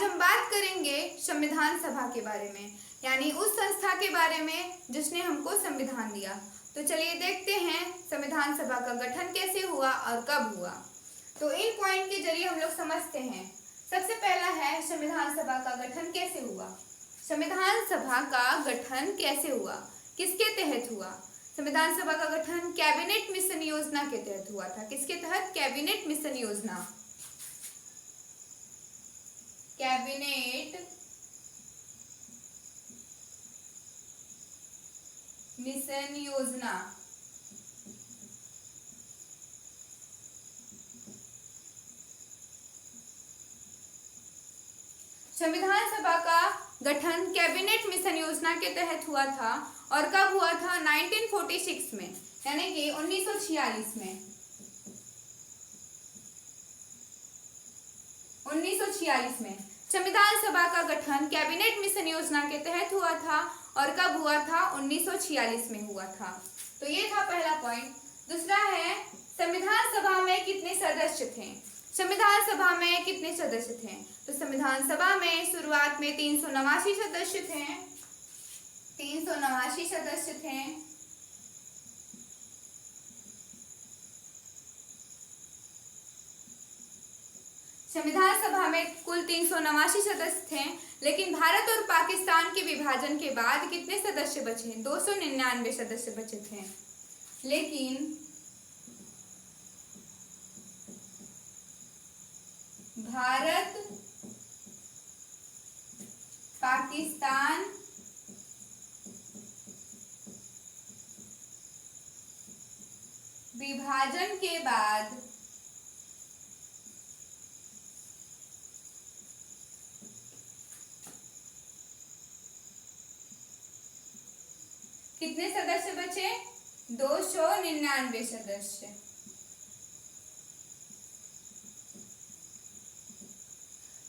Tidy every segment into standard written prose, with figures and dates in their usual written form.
आज हम बात करेंगे संविधान सभा के बारे में, यानी उस संस्था के बारे में जिसने हमको संविधान दिया। तो चलिए देखते हैं संविधान सभा का गठन कैसे हुआ और कब हुआ। तो इन पॉइंट के जरिए हम लोग समझते हैं। सबसे पहला है संविधान सभा का गठन कैसे हुआ। संविधान सभा का गठन कैसे हुआ, किसके तहत हुआ। संविधान सभा का गठन कैबिनेट मिशन योजना के तहत हुआ था। किसके तहत? कैबिनेट मिशन योजना। कैबिनेट मिशन योजना। संविधान सभा का गठन कैबिनेट मिशन योजना के तहत हुआ था। और कब हुआ था? 1946 में, यानी कि 1946 में। 1946 में संविधान सभा का गठन कैबिनेट मिशन योजना के तहत हुआ था। और कब हुआ था? 1946 में हुआ था। तो ये था पहला पॉइंट। दूसरा है संविधान सभा में कितने सदस्य थे। संविधान सभा में कितने सदस्य थे? तो संविधान सभा में शुरुआत में 389 सदस्य थे। 389 सदस्य थे। संविधान सभा में कुल 389 सदस्य थे, लेकिन भारत और पाकिस्तान के विभाजन के बाद कितने सदस्य बचे? 299 सदस्य बचे थे। लेकिन भारत पाकिस्तान विभाजन के बाद कितने सदस्य बचे? 299 सदस्य।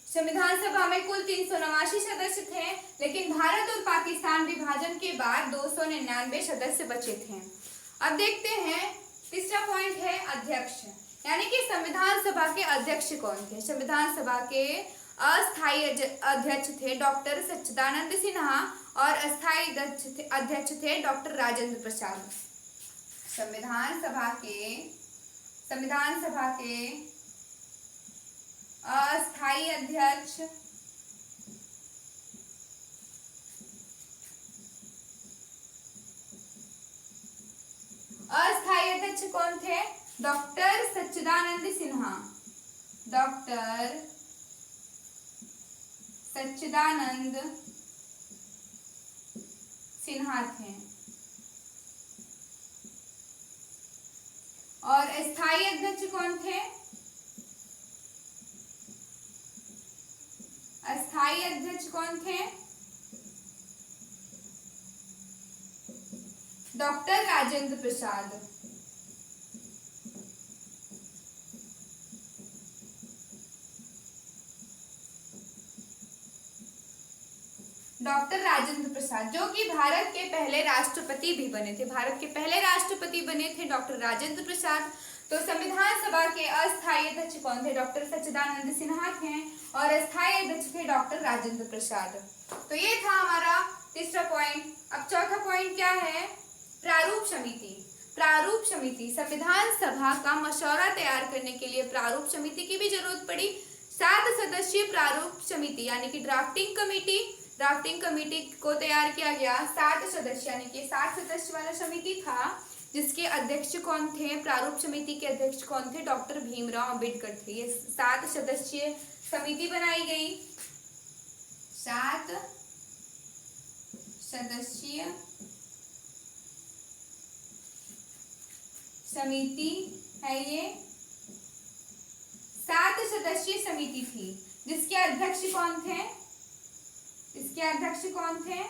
संविधान सभा में कुल 389 सदस्य थे, लेकिन भारत और पाकिस्तान विभाजन के बाद 299 सदस्य बचे थे। अब देखते हैं तीसरा पॉइंट है अध्यक्ष, यानी कि संविधान सभा के अध्यक्ष कौन थे। संविधान सभा के अस्थायी अध्यक्ष थे डॉक्टर सच्चिदानंद सिन्हा और अस्थायी अध्यक्ष थे डॉक्टर राजेंद्र प्रसाद। संविधान सभा के अस्थायी अध्यक्ष कौन थे? डॉक्टर सच्चिदानंद सिन्हा। डॉक्टर सच्चिदानंद सिन्हा थे। और अस्थायी अध्यक्ष कौन थे? अस्थायी अध्यक्ष कौन थे? डॉक्टर राजेंद्र प्रसाद। डॉक्टर राजेंद्र प्रसाद, जो कि भारत के पहले राष्ट्रपति भी बने थे। भारत के पहले राष्ट्रपति बने थे डॉक्टर राजेंद्र प्रसाद। तो संविधान सभा के अस्थायी अध्यक्ष कौन थे? डॉक्टर सच्चिदानंद सिन्हा थे। और अस्थायी अध्यक्ष थे डॉक्टर राजेंद्र प्रसाद। तो ये था हमारा तीसरा पॉइंट। अब चौथा पॉइंट क्या है? प्रारूप समिति। प्रारूप समिति, संविधान सभा का मसौदा तैयार करने के लिए प्रारूप समिति की भी जरूरत पड़ी। 7 सदस्यीय प्रारूप समिति, यानी कि ड्राफ्टिंग कमेटी को तैयार किया गया। 7 सदस्य, यानी कि 60 सदस्य वाला समिति था, जिसके अध्यक्ष कौन थे? प्रारूप समिति के अध्यक्ष कौन थे? डॉक्टर भीमराव अंबेडकर थे। ये 7 सदस्यीय समिति बनाई गई। 7 सदस्यीय समिति है ये। 7 सदस्यीय समिति थी, जिसके अध्यक्ष कौन थे? इसके अध्यक्ष कौन थे?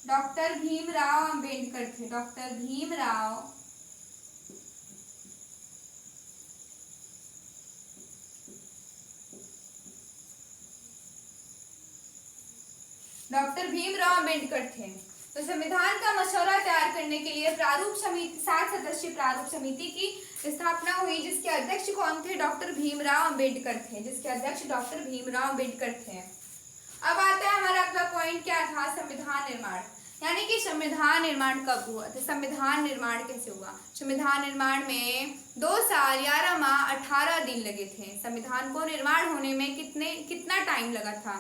डॉक्टर भीमराव अंबेडकर थे। डॉक्टर भीमराव अंबेडकर थे। तो संविधान का मसौदा तैयार करने के लिए प्रारूप समिति 7 सदस्यीय प्रारूप समिति की स्थापना हुई, जिसके अध्यक्ष कौन थे? डॉक्टर भीमराव अंबेडकर थे, जिसके अध्यक्ष डॉक्टर भीमराव अंबेडकर थे। अब आता है हमारा अगला पॉइंट, क्या था? संविधान निर्माण। यानी कि संविधान निर्माण कब हुआ? तो संविधान निर्माण कैसे हुआ? संविधान निर्माण में 2 साल 11 माह 18 दिन लगे थे। संविधान को निर्माण होने में कितना टाइम लगा था?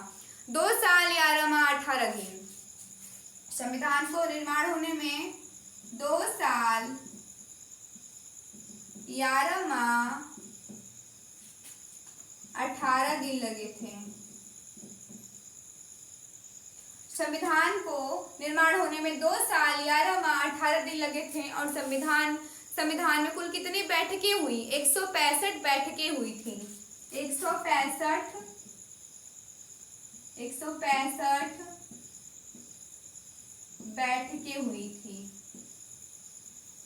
2 साल 11 माह 18 दिन। संविधान को निर्माण होने में 2 साल 11 माह 18 दिन लगे थे। संविधान को निर्माण होने में 2 साल 11 माह 18 दिन लगे थे। और संविधान में कुल कितनी बैठकें हुई? 165 बैठकें हुई थी। 165 बैठकें हुई थी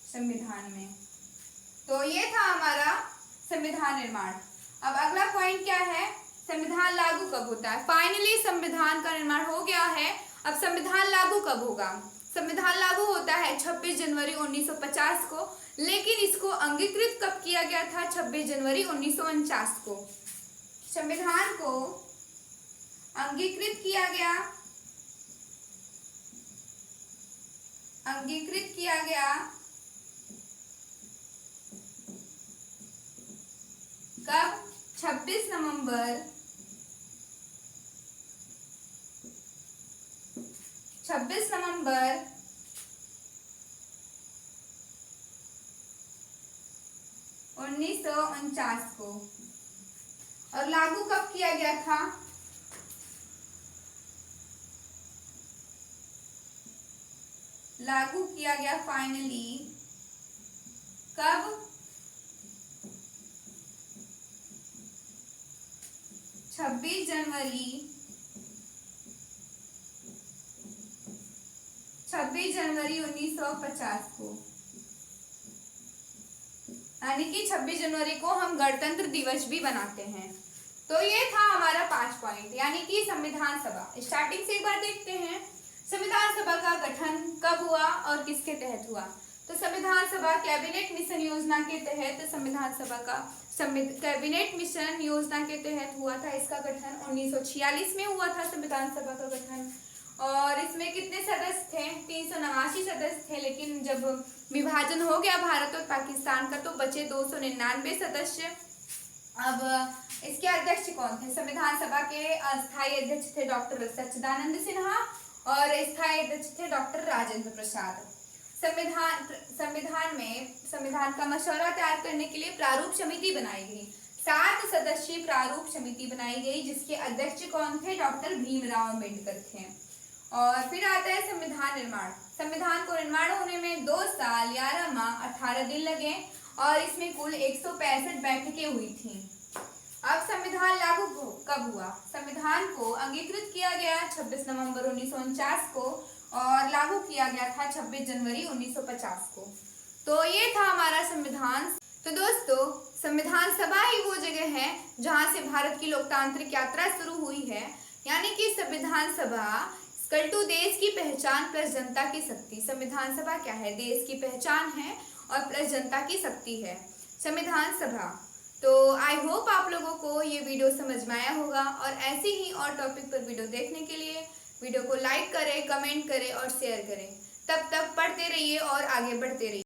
संविधान में। तो ये था हमारा संविधान निर्माण। अब अगला पॉइंट क्या है? संविधान लागू कब होता है? फाइनली संविधान का निर्माण हो गया है। अब संविधान लागू कब होगा? संविधान लागू होता है 26 जनवरी 1950 को, लेकिन इसको अंगीकृत कब किया गया था? 26 जनवरी 1949 को। संविधान को अंगीकृत किया गया कब? 26 नवंबर 1949 को। और लागू कब किया गया था? लागू किया गया फाइनली कब? 26 जनवरी 1950 को। यानी कि 26 जनवरी को हम गणतंत्र दिवस भी मनाते हैं। तो ये था हमारा 5 पॉइंट, यानी कि संविधान सभा। स्टार्टिंग से एक बार देखते हैं, संविधान सभा का गठन कब हुआ और किसके तहत हुआ? तो संविधान सभा कैबिनेट मिशन योजना के तहत संविधान सभा का कैबिनेट मिशन योजना के तहत हुआ था। इसका गठन 1946 में हुआ था संविधान सभा का गठन। और इसमें कितने सदस्य थे? 389 सदस्य थे, लेकिन जब विभाजन हो गया भारत और पाकिस्तान का तो बचे 299 सदस्य। अब इसके अध्यक्ष कौन थे? संविधान सभा के अस्थायी अध्यक्ष थे डॉक्टर सच्चिदानंद सिन्हा और स्थायी अध्यक्ष थे डॉक्टर राजेंद्र प्रसाद। संविधान का मसौदा तैयार करने के लिए प्रारूप समिति बनाई गई। 7 सदस्यीय प्रारूप समिति बनाई गई, जिसके अध्यक्ष कौन थे? डॉक्टर भीमराव अंबेडकर थे। और फिर आता है संविधान निर्माण। संविधान को निर्माण होने में 2 साल 11 माह 18 दिन लगे और इसमें कुल 165 बैठकें हुई थी। अब संविधान लागू कब हुआ? संविधान को अंगीकृत किया गया 26 नवंबर 1949 को और लागू किया गया था 26 जनवरी 1950 को। तो ये था हमारा संविधान। तो दोस्तों, संविधान सभा ही वो जगह है जहाँ से भारत की लोकतांत्रिक यात्रा शुरू हुई है। यानी कि संविधान सभा इक्वल टू देश की पहचान प्लस जनता की शक्ति। संविधान सभा क्या है? देश की पहचान है और प्लस जनता की शक्ति है संविधान सभा। तो आई होप आप लोगों को ये वीडियो समझ में आया होगा। और ऐसे ही और टॉपिक पर वीडियो देखने के लिए वीडियो को लाइक करें, कमेंट करें और शेयर करें। तब तक पढ़ते रहिए और आगे बढ़ते रहिए।